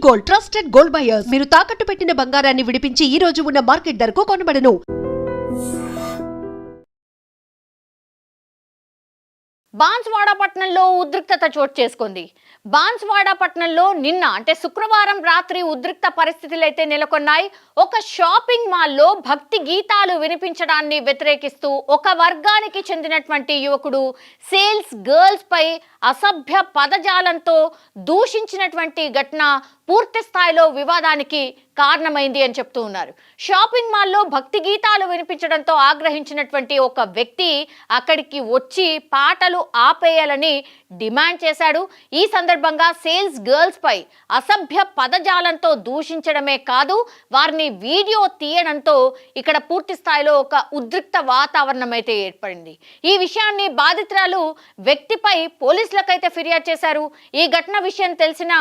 Gold, trusted gold buyers. మీరు తాకట్టు పెట్టిన బంగారాన్ని విడిపించి ఈ రోజు ఉన్న మార్కెట్ ధరకు కొనబడను. బాన్స్వాడ పట్టణంలో ఉద్రిక్తత చోటు చేసుకుంది. బాన్స్వాడ పట్టణంలో నిన్న అంటే శుక్రవారం రాత్రి ఉద్రిక్త పరిస్థితులు అయితే నెలకొన్నాయి. ఒక షాపింగ్ మాల్లో భక్తి గీతాలు వినిపించడాన్ని వ్యతిరేకిస్తూ ఒక వర్గానికి చెందినటువంటి యువకుడు సేల్స్ గర్ల్స్ పై అసభ్య పదజాలంతో దూషించినటువంటి ఘటన పూర్తి స్థాయిలో వివాదానికి కారణమైంది అని చెప్తూ ఉన్నారు. షాపింగ్ మాల్లో భక్తి గీతాలు వినిపించడంతో ఆగ్రహించినటువంటి ఒక వ్యక్తి అక్కడికి వచ్చి పాటలు ఆపేయాలని డిమాండ్ చేశాడు. ఈ సందర్భంగా సేల్స్ గర్ల్స్ పై అసభ్య పదజాలంతో దూషించడమే కాదు, వారిని వీడియో తీయడంతో ఇక్కడ పూర్తి స్థాయిలో ఒక ఉద్రిక్త వాతావరణం అయితే ఏర్పడింది. ఈ విషయాన్ని బాధితురాలు వ్యక్తిపై పోలీసులకైతే ఫిర్యాదు చేశారు. ఈ ఘటన విషయం తెలిసిన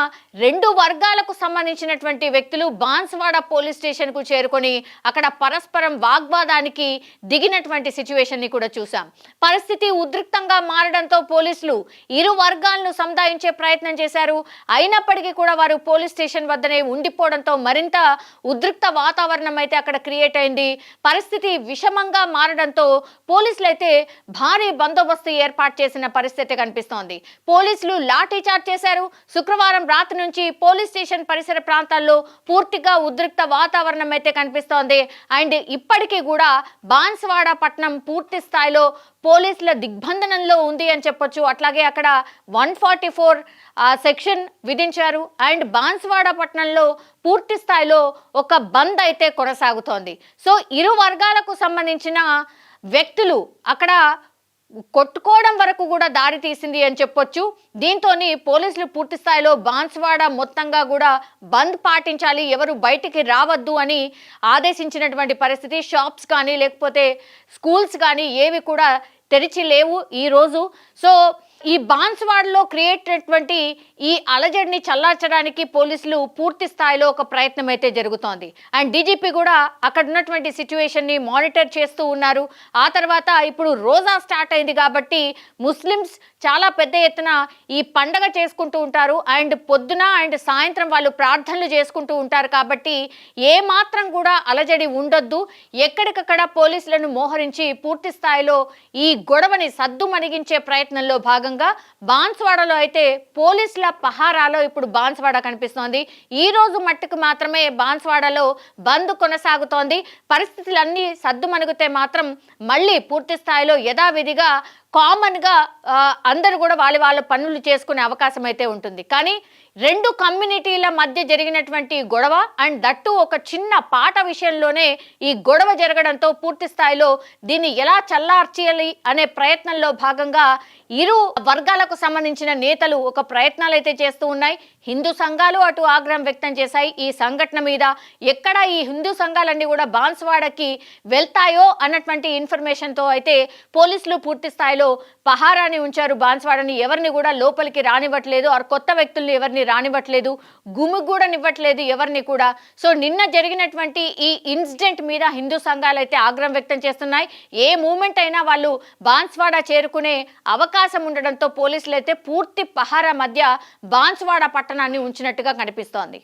రెండు వర్గాలకు సంబంధించినటువంటి వ్యక్తులు బాన్స్వాడ పోలీస్ స్టేషన్ కు చేరుకొని అక్కడ పరస్పరం వాగ్వాదానికి దిగినటువంటి సిచ్యువేషన్ ని కూడా చూసాం. పరిస్థితి ఉద్రిక్తంగా మారడంతో పోలీసులు ఇరు వర్గాలను సముదాయించే ప్రయత్నం చేశారు. అయినప్పటికీ కూడా వారు పోలీస్ స్టేషన్ వద్దనే ఉండిపోవడంతో మరింత ఉద్రిక్త వాతావరణం అయితే అక్కడ క్రియేట్ అయింది. పరిస్థితి విషమంగా మారడంతో పోలీసులు అయితే భారీ బందోబస్తు ఏర్పాటు చేసిన పరిస్థితి కనిపిస్తోంది. పోలీసులు లాఠీ చార్జ్ చేశారు. శుక్రవారం రాత్రి నుంచి పోలీస్ స్టేషన్ పరిసర ప్రాంతాల్లో పూర్తిగా ఉద్రిక్త వాతావరణం అయితే కనిపిస్తోంది. అండ్ ఇప్పటికీ కూడా బాన్స్వాడ పట్టణం పూర్తి స్థాయిలో పోలీసుల దిగ్బంధనంలో ఉంది అని చెప్పొచ్చు. అట్లాగే అక్కడ 144 సెక్షన్ విధించారు. అండ్ బాన్స్వాడ పట్టణంలో పూర్తి స్థాయిలో ఒక బంద్ అయితే కొనసాగుతోంది. సో ఇరు వర్గాలకు సంబంధించిన వ్యక్తులు అక్కడ కొట్టుకోవడం వరకు కూడా దారి తీసింది అని చెప్పొచ్చు. దీంతో పోలీసులు పూర్తి స్థాయిలో బాన్స్వాడ మొత్తంగా కూడా బంద్ పాటించాలి, ఎవరు బయటికి రావద్దు అని ఆదేశించినటువంటి పరిస్థితి. షాప్స్ కానీ లేకపోతే స్కూల్స్ కానీ ఏవి కూడా తెరిచి లేవు ఈ రోజు. సో ఈ బాన్స్వాడలో క్రియేట్ అయినటువంటి ఈ అలజడిని చల్లార్చడానికి పోలీసులు పూర్తి స్థాయిలో ఒక ప్రయత్నం అయితే జరుగుతోంది. అండ్ డీజీపీ కూడా అక్కడ ఉన్నటువంటి సిచ్యువేషన్ని మానిటర్ చేస్తూ ఉన్నారు. ఆ తర్వాత ఇప్పుడు రోజా స్టార్ట్ అయింది కాబట్టి ముస్లిమ్స్ చాలా పెద్ద ఎత్తున ఈ పండగ చేసుకుంటూ ఉంటారు. అండ్ పొద్దున అండ్ సాయంత్రం వాళ్ళు ప్రార్థనలు చేసుకుంటూ ఉంటారు కాబట్టి ఏ మాత్రం కూడా అలజడి ఉండొద్దు, ఎక్కడికక్కడ పోలీసులను మోహరించి పూర్తి స్థాయిలో ఈ గొడవని సద్దుమణిగించే ప్రయత్నంలో భాగంగా బాన్స్వాడలో అయితే పోలీసుల పహారాలో ఇప్పుడు బాన్స్వాడ కనిపిస్తోంది. ఈ రోజు మట్టుకు మాత్రమే బాన్స్వాడలో బంద్ కొనసాగుతోంది. పరిస్థితులన్నీ సద్దుమణిగితే మాత్రం మళ్ళీ పూర్తి స్థాయిలో యథావిధిగా కామన్గా అందరూ కూడా వాళ్ళ పనులు చేసుకునే అవకాశం అయితే ఉంటుంది. కానీ రెండు కమ్యూనిటీల మధ్య జరిగినటువంటి గొడవ అండ్ దట్టు ఒక చిన్న పాట విషయంలోనే ఈ గొడవ జరగడంతో పూర్తి స్థాయిలో దీన్ని ఎలా చల్లార్చేయాలి అనే ప్రయత్నంలో భాగంగా ఇరు వర్గాలకు సంబంధించిన నేతలు ఒక ప్రయత్నాలు అయితే చేస్తూ ఉన్నాయి. హిందూ సంఘాలు అటు ఆగ్రహం వ్యక్తం చేశాయి ఈ సంఘటన మీద. ఎక్కడ ఈ హిందూ సంఘాలన్నీ కూడా బాన్స్వాడకి వెళ్తాయో అన్నటువంటి ఇన్ఫర్మేషన్తో అయితే పోలీసులు పూర్తి స్థాయిలో పహారాన్ని ఉంచారు. బాన్స్వాడని ఎవరిని కూడా లోపలికి రానివ్వట్లేదు, కొత్త వ్యక్తుల్ని ఎవరిని రానివ్వట్లేదు, గుమిగూడనివ్వట్లేదు ఎవరిని కూడా. సో నిన్న జరిగినటువంటి ఈ ఇన్సిడెంట్ మీద హిందూ సంఘాలు అయితే ఆగ్రహం వ్యక్తం చేస్తున్నాయి. ఏ మూమెంట్ అయినా వాళ్ళు బాన్స్వాడ చేరుకునే అవకాశం ఉండడంతో పోలీసులు అయితే పూర్తి పహారా మధ్య బాన్స్వాడ పట్టణాన్ని ఉంచినట్టుగా కనిపిస్తోంది.